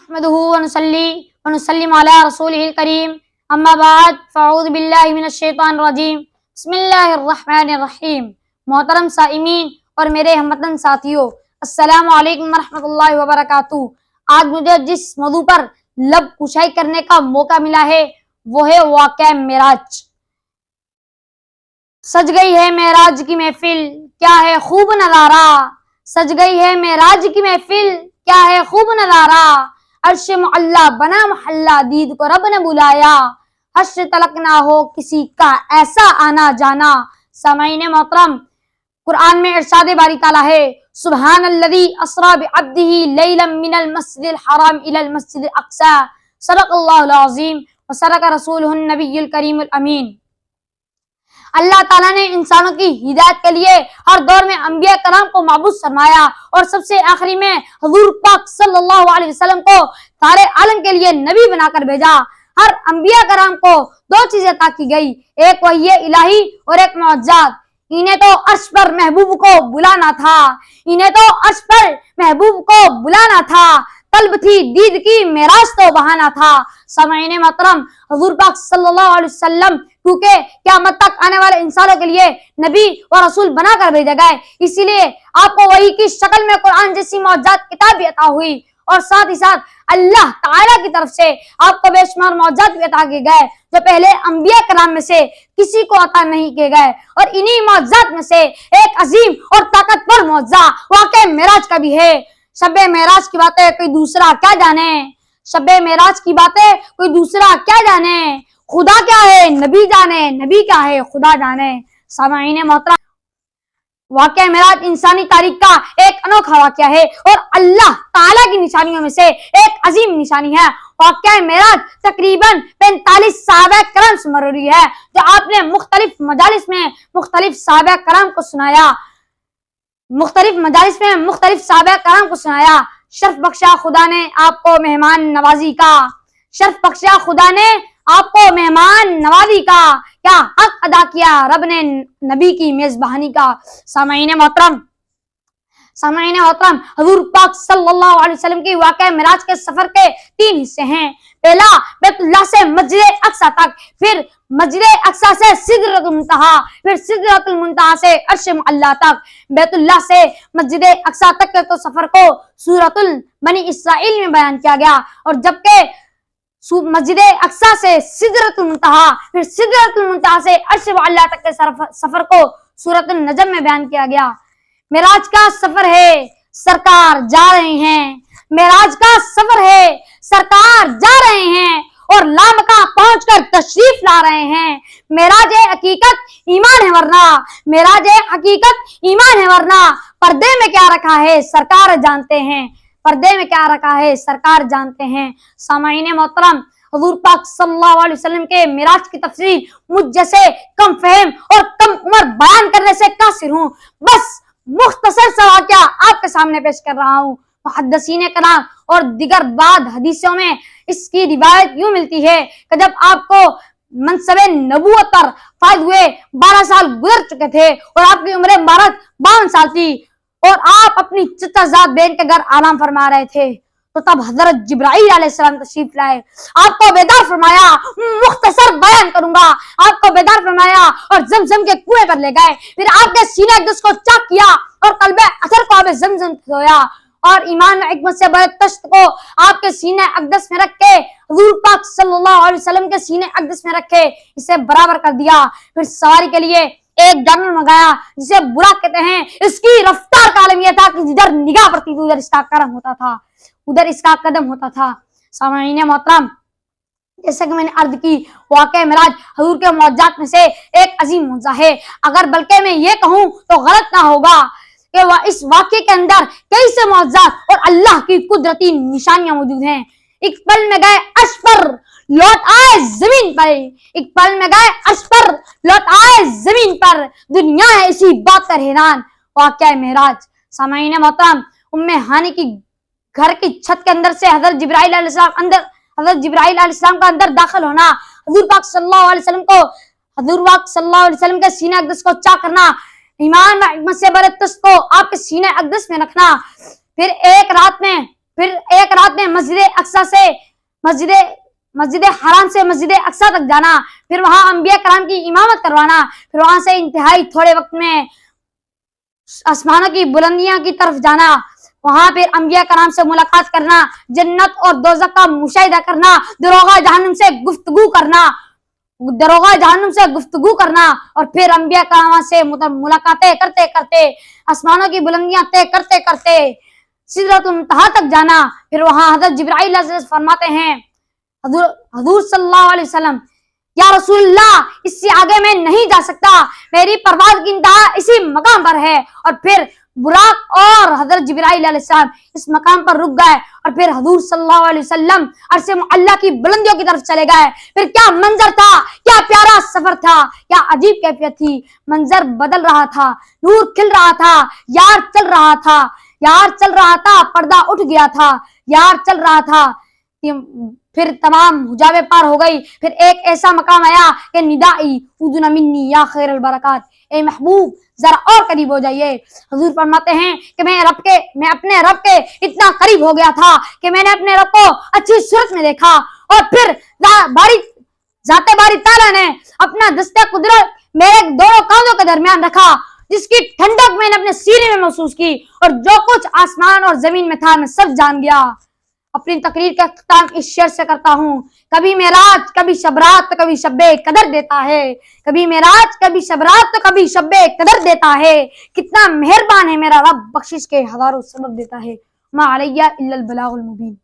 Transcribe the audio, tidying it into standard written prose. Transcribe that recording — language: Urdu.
نحمده ونصلي ونسلم على رسوله الكريم اما بعد فاعوذ باللہ من الشیطان الرجیم بسم اللہ الرحمن الرحیم۔ محترم سائمین اور میرے ہم وطن ساتھیوں، السلام علیکم ورحمۃ اللہ وبرکاتہ۔ آج مجھے جس موضوع پر لب کشائی کرنے کا موقع ملا ہے وہ ہے واقعہ معراج۔ سج گئی ہے معراج کی محفل، کیا ہے خوب نظارہ۔ سج گئی ہے معراج کی محفل، کیا ہے خوب نظارہ۔ عرش معلا بنا محلہ، دید کو رب نے بلایا۔ حشر تلک نہ ہو کسی کا ایسا آنا جانا۔ سامعین محترم، قرآن میں ارشاد باری تعالیٰ ہے، سبحان الذی اسری بعبدہ لیلا من المسجد الحرام الی المسجد الاقصی، صدق اللہ العظیم وصدق رسولہ النبی الکریم الامین۔ اللہ تعالیٰ نے انسانوں کی ہدایت کے لیے ہر دور میں انبیاء کرام کو مبعوث فرمایا اور سب سے آخری میں حضور پاک صلی اللہ علیہ وسلم کو سارے عالم کے لیے نبی بنا کر بھیجا۔ ہر انبیاء کرام کو دو چیزیں عطا کی گئی، ایک وحی الہی اور ایک معجزات۔ انہیں تو عرش پر محبوب کو بلانا تھا، انہیں تو عرش پر محبوب کو بلانا تھا، طلب تھی دید کی معراج تو بہانا تھا۔ سامعین محترم، حضور پاک صلی اللہ علیہ وسلم کیونکہ قیامت تک آنے والے انسانوں کے لیے نبی و رسول بنا کر بھیجے گئے، اسی لیے آپ کو وحی کی شکل میں قرآن جیسی معجزات کتاب بھی عطا ہوئی اور ساتھ ہی ساتھ اللہ تعالیٰ کی طرف سے آپ کو بے شمار معجزات بھی عطا کیے گئے جو پہلے انبیاء کرام میں سے کسی کو عطا نہیں کیے گئے۔ اور انہی معجزات میں سے ایک عظیم اور طاقتور معجزہ واقعہ معراج کا بھی ہے۔ شب معراج کی باتیں کوئی دوسرا کیا جانے، شب معراج کی باتیں کوئی دوسرا کیا جانے، خدا کیا ہے نبی جانے، نبی کیا ہے خدا جانے۔ سامعین محترم، واقعہ معراج انسانی تاریخ کا ایک انوکھا واقعہ ہے اور اللہ تعالیٰ کی نشانیوں میں سے ایک عظیم نشانی ہے۔ واقعہ معراج تقریباً 45 صحابہ کرام سے مروی ہے جو آپ نے مختلف مجالس میں مختلف صحابہ کرام کو سنایا، شرف بخشا خدا نے آپ کو مہمان نوازی کا، شرف بخشا خدا نے آپ کو مہمان نوازی کا، کیا حق ادا کیا رب نے نبی کی میزبانی کا۔ سامعین محترم، حضور پاک صلی اللہ علیہ وسلم کی واقعہ معراج کے سفر کے 3 حصے ہیں۔ پہلا بیت اللہ سے مسجد اقصی تک، پھر مسجد اقصی سے سدرۃ المنتہا، پھر سدرۃ المنتہا سے عرش معلا تک۔ بیت اللہ سے مسجد اقصی تک کے تو سفر کو سورۃ بنی اسرائیل میں بیان کیا گیا، اور جبکہ مسجد اقصی سے سدرۃ المنتہا، پھر سدرۃ المنتہا سے عرش معلا تک کے سفر کو سورۃ النجم میں بیان کیا گیا۔ معراج کا سفر ہے، سرکار جا رہے ہیں، معراج کا سفر ہے، سرکار جا رہے ہیں اور لامکاں پہنچ کر تشریف لا رہے ہیں۔ معراج حقیقت ایمان ہے ورنہ، معراج حقیقت ایمان ہے ورنہ پردے میں کیا رکھا ہے سرکار جانتے ہیں، پردے میں کیا رکھا ہے سرکار جانتے ہیں۔ سامعین محترم، حضور پاک صلی اللہ علیہ وسلم کے معراج کی تفصیل مجھ جیسے کم فہم اور کم عمر بیان کرنے سے قاصر ہوں، بس مختصر سا واقعہ آپ کے سامنے پیش کر رہا ہوں۔ محدثین کرام اور دیگر بعض حدیثوں میں اس کی روایت یوں ملتی ہے کہ جب آپ کو منصب نبوت پر فائز ہوئے 12 سال گزر چکے تھے اور آپ کی عمر مبارک 52 سال تھی اور آپ اپنی چچا زاد بہن کے گھر آرام فرما رہے تھے، تو تب حضرت جبرائیل علیہ السلام تشریف لائے، آپ کو بیدار فرمایا، مختصر بیان کروں گا، آپ کو بیدار فرمایا اور زمزم کے کنویں پر لے گئے، پھر آپ کے سینہ اقدس کو چاک کیا اور قلب اثر کو آب زمزم دھویا اور ایمان و حکمت سے بھرے تشت کو آپ کے سینہ اقدس میں رکھ کے حضور پاک صلی اللہ علیہ وسلم کے سینہ اقدس میں رکھے اسے برابر کر دیا۔ پھر سواری کے لیے ایک جانور منگایا جسے براق کہتے ہیں، اس کی رفتار کا عالم یہ تھا کہ جدھر نگاہ پڑتی تھی ادھر اس کا کرم ہوتا تھا، ادھر اس کا قدم ہوتا تھا۔ سامعین محترم، جیسا کہ میں نے عرض کی، واقعہ معراج حضور کے معجزات میں سے ایک عظیم معجزہ ہے، اگر بلکہ میں یہ کہوں تو غلط نہ ہوگا کہ اس واقعے کے اندر کئی سے معجزات اور اللہ کی قدرتی نشانیاں موجود ہیں۔ ایک پل میں گئے عرش پر لوٹ آئے زمین پر، ایک پل میں گئے عرش پر لوٹ آئے زمین پر، دنیا ہے اسی بات پر حیران۔ واقعہ معراج، سامعین محترم، ام ہانی کی گھر کی چھت کے اندر سے حضرت جبرائیل علیہ السلام کا اندر داخل ہونا، حضور پاک صلی اللہ علیہ وسلم کے سینہ اقدس کو چاک کرنا، ایمان و حکمت سے بھرے تشت کو آپ کے سینہ اقدس میں رکھنا، پھر ایک رات میں پھر ایک رات میں مسجد حرام سے مسجد اقصی تک جانا، پھر وہاں انبیاء کرام کی امامت کروانا، پھر وہاں سے انتہائی تھوڑے وقت میں آسمانوں کی بلندیاں کی طرف جانا، وہاں پھر انبیاء کرام سے ملاقات کرنا، جنت اور دوزخ کا مشاہدہ کرنا، دروغہ جہنم سے گفتگو کرنا اور پھر انبیاء کرام سے ملاقاتیں کرتے کرتے آسمانوں کی بلندیاں طے کرتے کرتے سدرۃ المنتہا تک جانا، پھر وہاں حضرت جبرائیل علیہ السلام فرماتے ہیں حضور صلی اللہ علیہ وسلم، یا رسول اللہ اس سے آگے میں نہیں جا سکتا، میری پرواز کی انتہا اسی مقام پر ہے، اور پھر براق اور حضرت جبرائیل علیہ السلام اس مقام پر رک گئے اور پھر حضور صلی اللہ علیہ وسلم عرش معلیٰ کی بلندیوں کی طرف چلے گئے۔ پھر کیا منظر تھا، کیا پیارا سفر تھا، کیا عجیب کیفیت تھی، منظر بدل رہا تھا، نور کھل رہا تھا، یار چل رہا تھا، پردہ اٹھ گیا تھا، یار چل رہا تھا، پھر تمام حجابیں پار ہو گئی، پھر ایک ایسا مقام آیا کہ ندائی اذن منی یا خیر البرکات، اے محبوب ذرا اور قریب ہو جائیے۔ حضور فرماتے ہیں کہ میں اپنے رب کے اتنا قریب ہو گیا تھا کہ میں نے اپنے رب کو اچھی صورت میں دیکھا، اور پھر ذات باری تعالیٰ نے اپنا دستہ قدرت میرے دونوں کاندھوں کے درمیان رکھا، جس کی ٹھنڈک میں نے اپنے سینے میں محسوس کی، اور جو کچھ آسمان اور زمین میں تھا میں سب جان گیا۔ اپنی تقریر کا اختتام اس شعر سے کرتا ہوں، کبھی معراج کبھی شب رات تو کبھی شب قدر دیتا ہے، کبھی معراج کبھی شب رات تو کبھی شب قدر دیتا ہے، کتنا مہربان ہے میرا رب، بخشش کے ہزاروں سبب دیتا ہے، ما علیہ الا البلاغ المبین۔